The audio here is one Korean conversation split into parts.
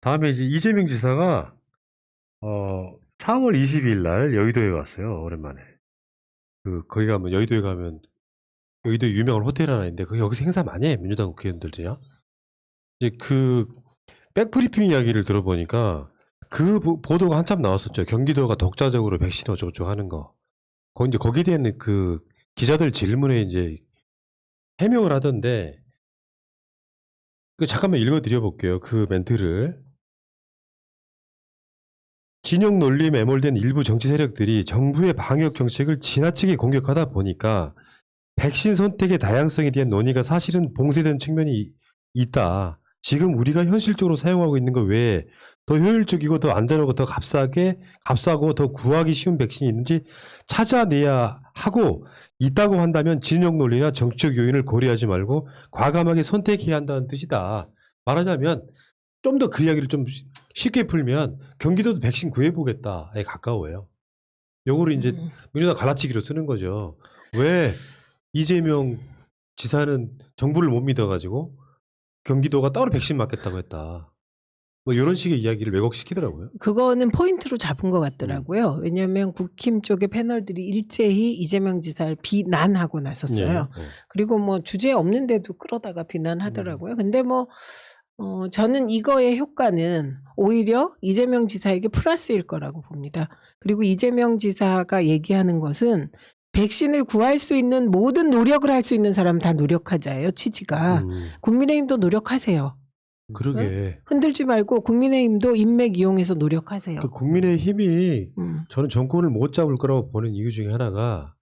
다음에 이제 이재명 지사가 4월 20일 날 여의도에 왔어요. 오랜만에. 거기 가면 여의도에 가면 여의도에 유명한 호텔 하나 있는데 여기서 행사 많이 해. 민주당 국회의원들이요. 이제 백브리핑 이야기를 들어보니까 보도가 한참 나왔었죠. 경기도가 독자적으로 백신 어쩌고저쩌고 하는 거. 이제 거기에 대한 기자들 질문에 이제 해명을 하던데 잠깐만 읽어드려 볼게요. 그 멘트를. 진영 논리에 매몰된 일부 정치 세력들이 정부의 방역 정책을 지나치게 공격하다 보니까 백신 선택의 다양성에 대한 논의가 사실은 봉쇄된 측면이 있다. 지금 우리가 현실적으로 사용하고 있는 것 외에 더 효율적이고 더 안전하고 더 값싸고 더 구하기 쉬운 백신이 있는지 찾아내야 하고, 있다고 한다면 진영 논리나 정치적 요인을 고려하지 말고 과감하게 선택해야 한다는 뜻이다. 말하자면 좀 더 그 이야기를 좀 쉽게 풀면 경기도도 백신 구해보겠다에 가까워요. 요거를 이제 민주당 갈라치기로 쓰는 거죠. 왜 이재명 지사는 정부를 못 믿어가지고 경기도가 따로 백신 맞겠다고 했다. 뭐 이런 식의 이야기를 왜곡시키더라고요. 그거는 포인트로 잡은 것 같더라고요. 왜냐하면 국힘 쪽의 패널들이 일제히 이재명 지사를 비난하고 나섰어요. 그리고 뭐 주제 없는데도 끌어다가 비난하더라고요. 근데 뭐 저는 이거의 효과는 오히려 이재명 지사에게 플러스일 거라고 봅니다. 그리고 이재명 지사가 얘기하는 것은 백신을 구할 수 있는 모든 노력을 할 수 있는 사람 다 노력하자예요. 취지가. 국민의힘도 노력하세요. 그러게. 응? 흔들지 말고 국민의힘도 인맥 이용해서 노력하세요. 국민의힘이 저는 정권을 못 잡을 거라고 보는 이유 중에 하나가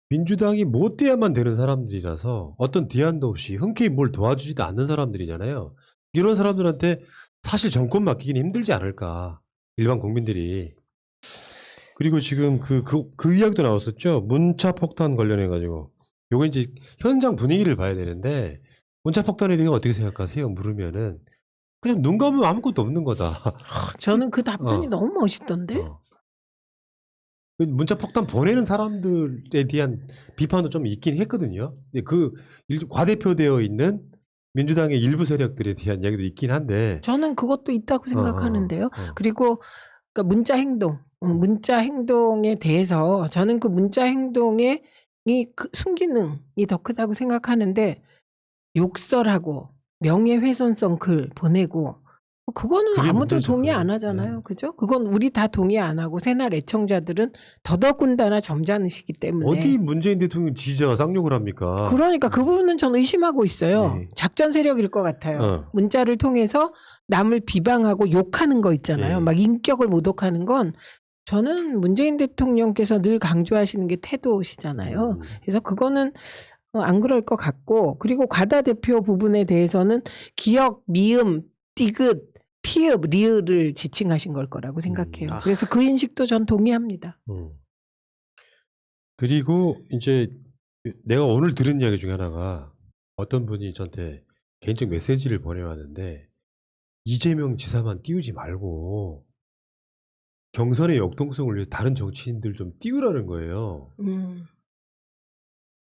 민주당이 못 돼야만 되는 사람들이라서 어떤 대안도 없이 흔쾌히 뭘 도와주지도 않는 사람들이잖아요. 이런 사람들한테 사실 정권 맡기긴 힘들지 않을까, 일반 국민들이. 그리고 지금 그 이야기도 나왔었죠. 문자 폭탄 관련해 가지고. 요거 이제 현장 분위기를 봐야 되는데, 문자 폭탄에 대해 어떻게 생각하세요? 물으면은 그냥 눈 감으면 아무것도 없는 거다. 저는 그 답변이 너무 멋있던데. 문자 폭탄 보내는 사람들에 대한 비판도 좀 있긴 했거든요. 과대표되어 있는 민주당의 일부 세력들에 대한 이야기도 있긴 한데, 저는 그것도 있다고 생각하는데요. 그리고 그러니까 문자 행동에 대해서 저는 그 문자 행동의 순기능이 더 크다고 생각하는데, 욕설하고 명예훼손성 글 보내고 그거는 아무도 동의 안 하잖아요. 그죠? 그건 우리 다 동의 안 하고 새날 애청자들은 더더군다나 점잖으시기 때문에. 어디 문재인 대통령 지지자가 쌍욕을 합니까? 그러니까 그 부분은 저는 의심하고 있어요. 네. 작전 세력일 것 같아요. 문자를 통해서 남을 비방하고 욕하는 거 있잖아요. 막 인격을 모독하는 건 저는 문재인 대통령께서 늘 강조하시는 게 태도시잖아요. 그래서 그거는 안 그럴 것 같고, 그리고 과다 대표 부분에 대해서는 기역, 미음, 디귿, 피읍, 리을을 지칭하신 걸 거라고 생각해요. 그래서 그 인식도 전 동의합니다. 그리고 이제 내가 오늘 들은 이야기 중에 하나가, 어떤 분이 저한테 개인적 메시지를 보내왔는데, 이재명 지사만 띄우지 말고 경선의 역동성을 위해 다른 정치인들 좀 띄우라는 거예요.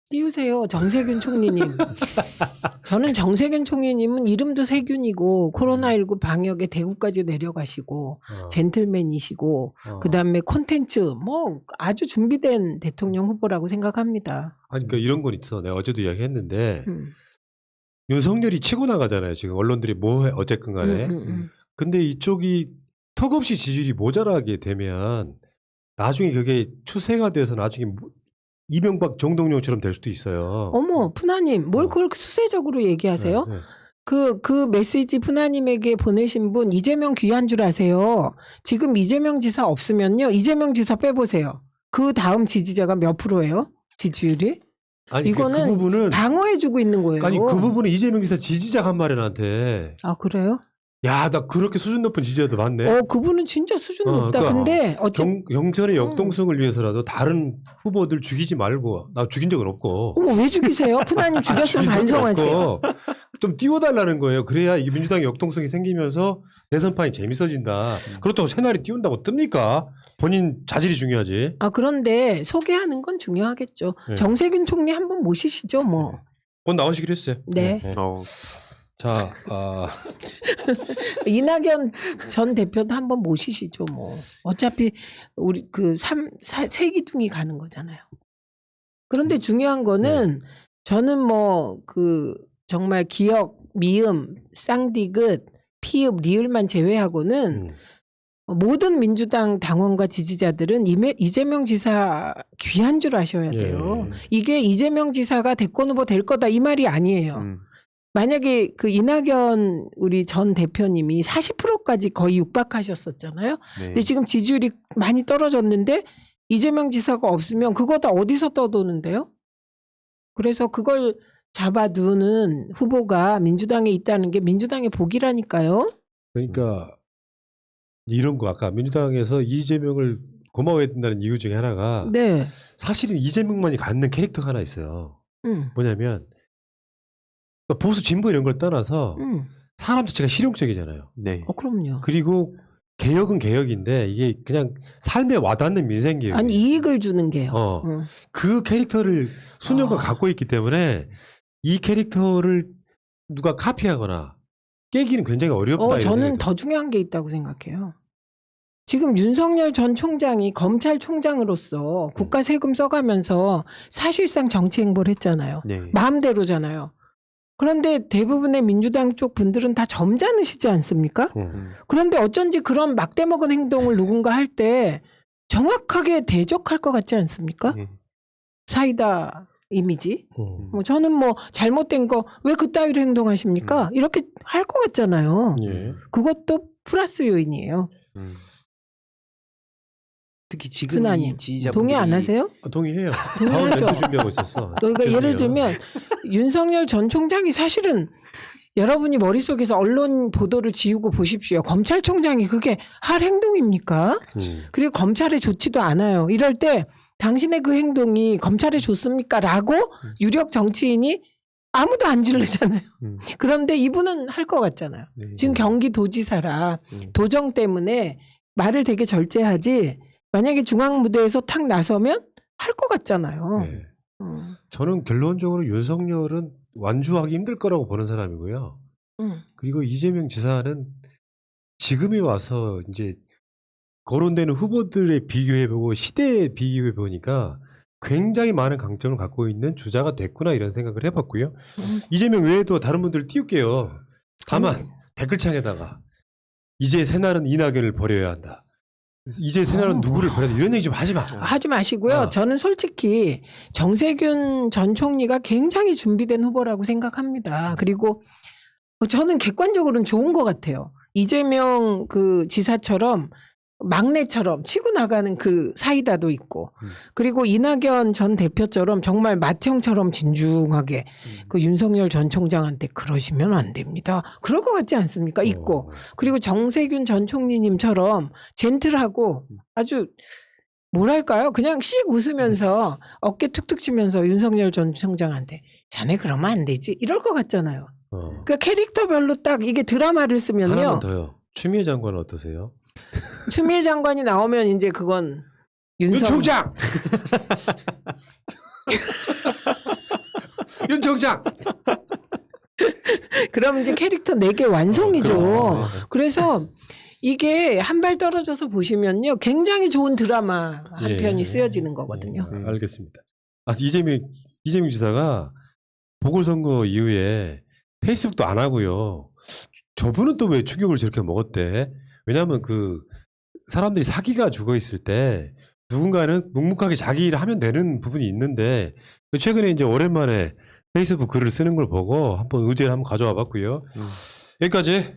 띄우세요, 정세균 총리님. 저는 정세균 총리님은 이름도 세균이고 코로나19 방역에 대구까지 내려가시고 젠틀맨이시고 그다음에 콘텐츠 뭐 아주 준비된 대통령 후보라고 생각합니다. 아니, 그러니까 이런 건 있어. 내가 어제도 이야기했는데 윤석열이 치고 나가잖아요. 지금 언론들이 뭐 해 어쨌건 간에. 근데 이쪽이 턱없이 지지율이 모자라게 되면 나중에 그게 추세가 돼서 나중에 이명박 정동영처럼 될 수도 있어요. 어머, 푸나님, 뭘 그렇게 수세적으로 얘기하세요? 그 메시지 푸나님에게 보내신 분 이재명 귀한 줄 아세요? 지금 이재명 지사 없으면요, 이재명 지사 빼보세요. 그 다음 지지자가 몇 프로예요? 지지율이? 아니, 이거는 그 부분은 방어해주고 있는 거예요. 아니, 그 부분은 이재명 지사 지지자가 한 말이야, 나한테. 아, 그래요? 야, 나 그렇게 수준 높은 지지자도 많네. 그분은 진짜 수준 높다. 그러니까 근데 경선의 역동성을 위해서라도 다른 후보들 죽이지 말고. 나 죽인 적은 없고. 어머, 왜 죽이세요? 푸나님 죽였으면 반성하세요. 좀 띄워달라는 거예요. 그래야 이게 민주당의 역동성이 생기면서 대선판이 재밌어진다. 그렇다고 새날이 띄운다고 뜹니까? 본인 자질이 중요하지. 그런데 소개하는 건 중요하겠죠. 정세균 총리 한번 모시시죠, 뭐. 곧 나오시기로 했어요. 네. 자, 이낙연 전 대표도 한번 모시시죠, 뭐. 어차피 우리 그 세 기둥이 가는 거잖아요. 그런데 중요한 거는 저는 뭐 그 정말 기역, 미음, 쌍디귿, 피읍, 리을만 제외하고는 모든 민주당 당원과 지지자들은 이재명 지사 귀한 줄 아셔야 돼요. 이게 이재명 지사가 대권 후보 될 거다 이 말이 아니에요. 만약에 그 이낙연 우리 전 대표님이 40%까지 거의 육박하셨었잖아요. 네. 근데 지금 지지율이 많이 떨어졌는데 이재명 지사가 없으면 그거 다 어디서 떠도는데요? 그래서 그걸 잡아두는 후보가 민주당에 있다는 게 민주당의 복이라니까요. 그러니까 이런 거 아까 민주당에서 이재명을 고마워해야 된다는 이유 중에 하나가 네. 사실은 이재명만이 갖는 캐릭터가 하나 있어요. 뭐냐면 보수 진보 이런 걸 떠나서 사람 자체가 실용적이잖아요. 네. 그럼요. 그리고 개혁은 개혁인데 이게 그냥 삶에 와닿는 민생 개혁. 아니 이익을 주는 게요. 그 캐릭터를 수년간 갖고 있기 때문에 이 캐릭터를 누가 카피하거나 깨기는 굉장히 어렵다. 이런 저는 생각이 더 중요한 게 있다고 생각해요. 지금 윤석열 전 총장이 검찰총장으로서 국가 세금 써가면서 사실상 정치 행보를 했잖아요. 네. 마음대로잖아요. 그런데 대부분의 민주당 쪽 분들은 다 점잖으시지 않습니까? 그런데 어쩐지 그런 막대먹은 행동을 누군가 할 때 정확하게 대적할 것 같지 않습니까? 사이다 이미지. 뭐 저는 뭐 잘못된 거 왜 그따위로 행동하십니까? 이렇게 할 것 같잖아요. 예. 그것도 플러스 요인이에요. 특히 지금 순환이. 이 지지자분들이 동의 안 하세요? 동의해요. 다음 동의하죠. 멘트 준비하고 있었어. 그러니까 예를 죄송해요. 들면 윤석열 전 총장이 사실은 여러분이 머릿속에서 언론 보도를 지우고 보십시오. 검찰총장이 그게 할 행동입니까? 그리고 검찰에 좋지도 않아요. 이럴 때 당신의 그 행동이 검찰에 좋습니까? 라고 유력 정치인이 아무도 안 지르잖아요. 그런데 이분은 할 것 같잖아요. 네. 지금 경기도지사라 도정 때문에 말을 되게 절제하지 만약에 중앙무대에서 탁 나서면 할 것 같잖아요. 네. 저는 결론적으로 윤석열은 완주하기 힘들 거라고 보는 사람이고요. 그리고 이재명 지사는 지금에 와서 이제 거론되는 후보들에 비교해보고 시대에 비교해보니까 굉장히 많은 강점을 갖고 있는 주자가 됐구나 이런 생각을 해봤고요. 이재명 외에도 다른 분들 띄울게요. 다만 댓글창에다가 이제 새날은 이낙연을 버려야 한다. 이제 새날은 누구를 버려야 한다. 이런 얘기 좀 하지 마. 하지 마시고요. 저는 솔직히 정세균 전 총리가 굉장히 준비된 후보라고 생각합니다. 그리고 저는 객관적으로는 좋은 것 같아요. 이재명 그 지사처럼 막내처럼 치고 나가는 그 사이다도 있고 그리고 이낙연 전 대표처럼 정말 맏형처럼 진중하게 그 윤석열 전 총장한테 그러시면 안 됩니다. 그럴 것 같지 않습니까? 있고 그리고 정세균 전 총리님처럼 젠틀하고 아주 뭐랄까요? 그냥 씩 웃으면서 어깨 툭툭 치면서 윤석열 전 총장한테 자네 그러면 안 되지 이럴 것 같잖아요. 그러니까 캐릭터별로 딱 이게 드라마를 쓰면요. 하나만 더요. 추미애 장관은 어떠세요? 추미애 장관이 나오면 이제 그건 윤 총장! 윤 총장! 그럼 이제 캐릭터 4개 완성이죠. 그래서 이게 한 발 떨어져서 보시면요. 굉장히 좋은 드라마 한 편이 쓰여지는 거거든요. 알겠습니다. 이재명 지사가 보궐선거 이후에 페이스북도 안 하고요. 저분은 또 왜 충격을 저렇게 먹었대? 왜냐하면 그 사람들이 사기가 죽어 있을 때 누군가는 묵묵하게 자기 일을 하면 되는 부분이 있는데 최근에 이제 오랜만에 페이스북 글을 쓰는 걸 보고 한번 의제를 한번 가져와 봤고요. 여기까지.